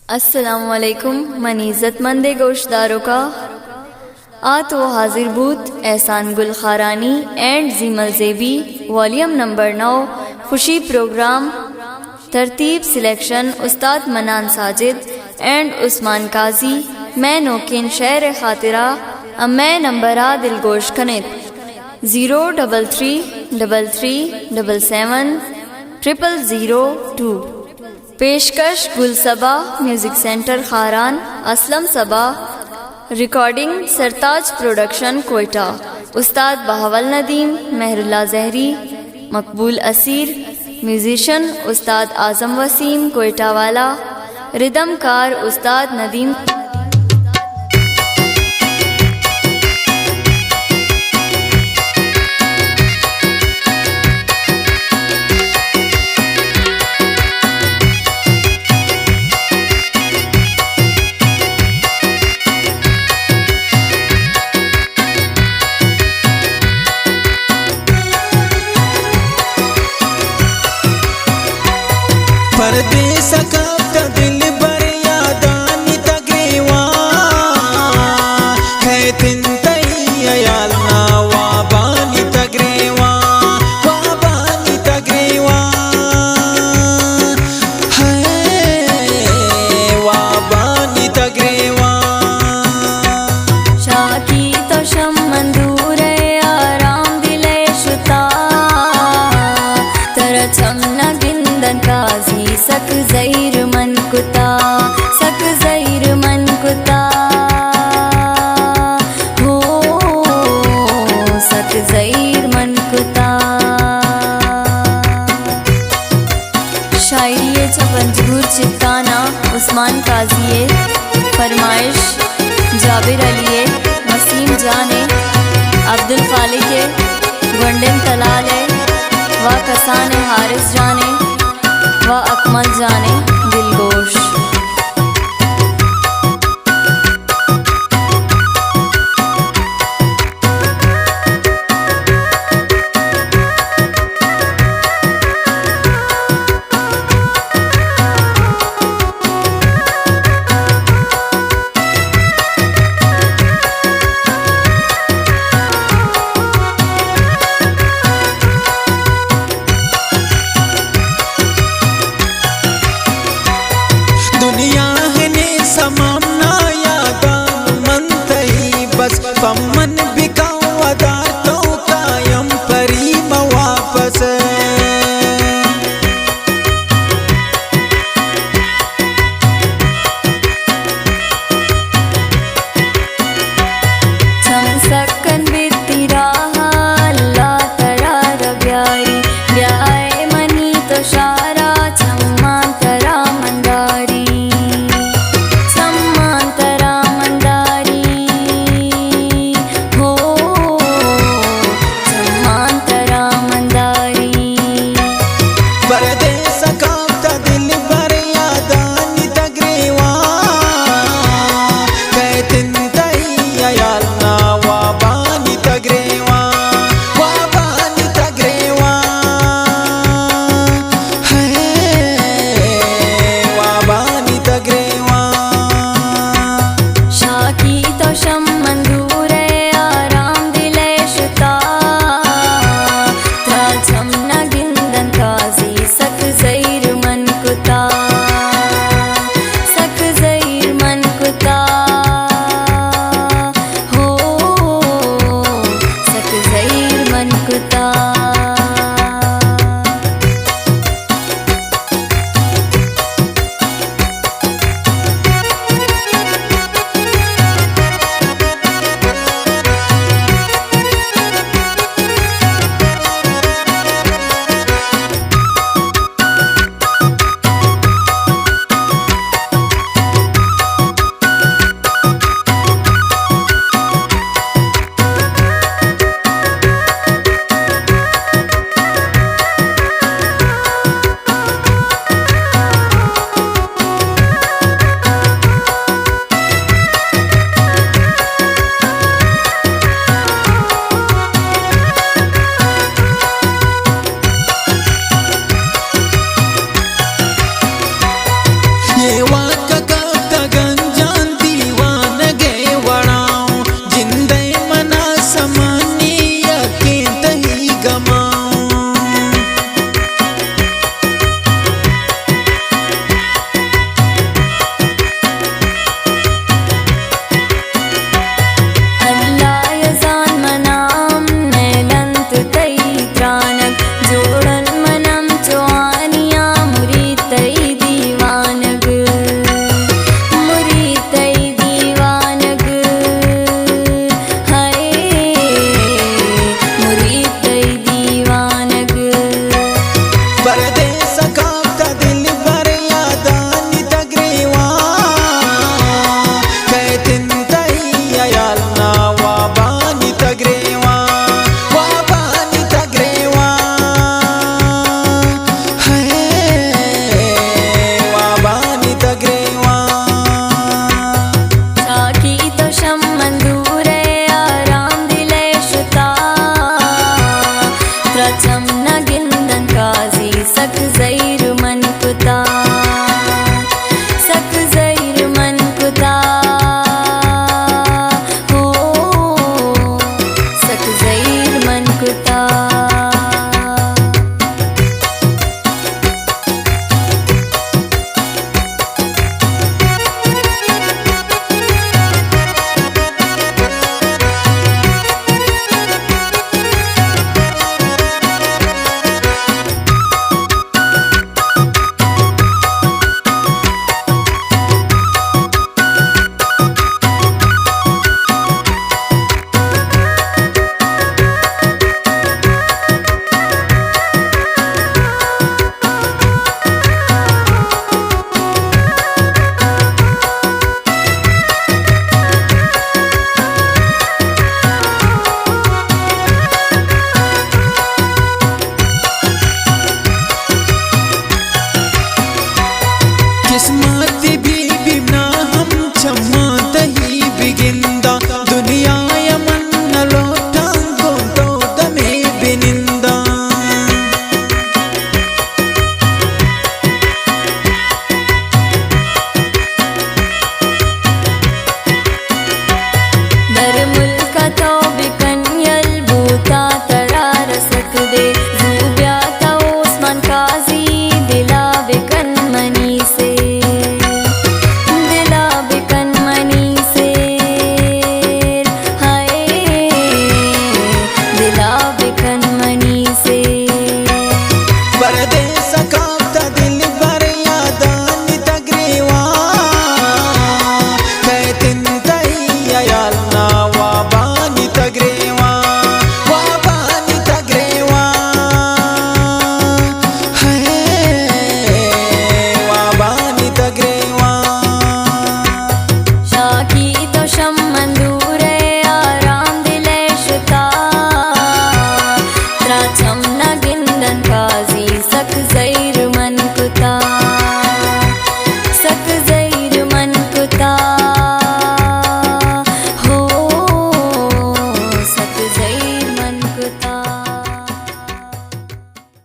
अस्सलामुअलैकुम मन इज़्ज़तमंद गोशदारों का आ तो हाजिर बूत एहसान गुल खारानी एंड जीमल जेबी वॉल्यूम नंबर 9 खुशी प्रोग्राम तरतीब सिलेक्शन उस्ताद मनान साजिद एंड उस्मान काजी मैं नोकिन शेर खातिरा अम्मै नंबरा दिलगोश कनित 03337770002 पेशकश गुलसबा म्यूजिक सेंटर खारान असलम सबा रिकॉर्डिंग सरताज प्रोडक्शन कोयटा उस्ताद बहावल नदीम मेहरुल्ला जहरी मकबूल असीर म्यूजिशियन उस्ताद आजम वसीम कोयटा वाला रिदम कार उस्ताद नदीम परदेस का दिल बर यादानी तगेवा है तिन तैयाल ना वाबानी तगरेवा है वाबानी तगरेवा शाकी तो शम मंदूर आराम दिले शुता तर छमना गिंदन काजी सक ज़हीर मन कुता हो सक ज़हीर मन कुता शायरी चपंजूर चित्ताना उस्मान काजिए फरमाइश जाबिर अलिए वसीम जाने अब्दुल खालिके गुंडन तलाले व कसान हारिस जाने व अकमल जाने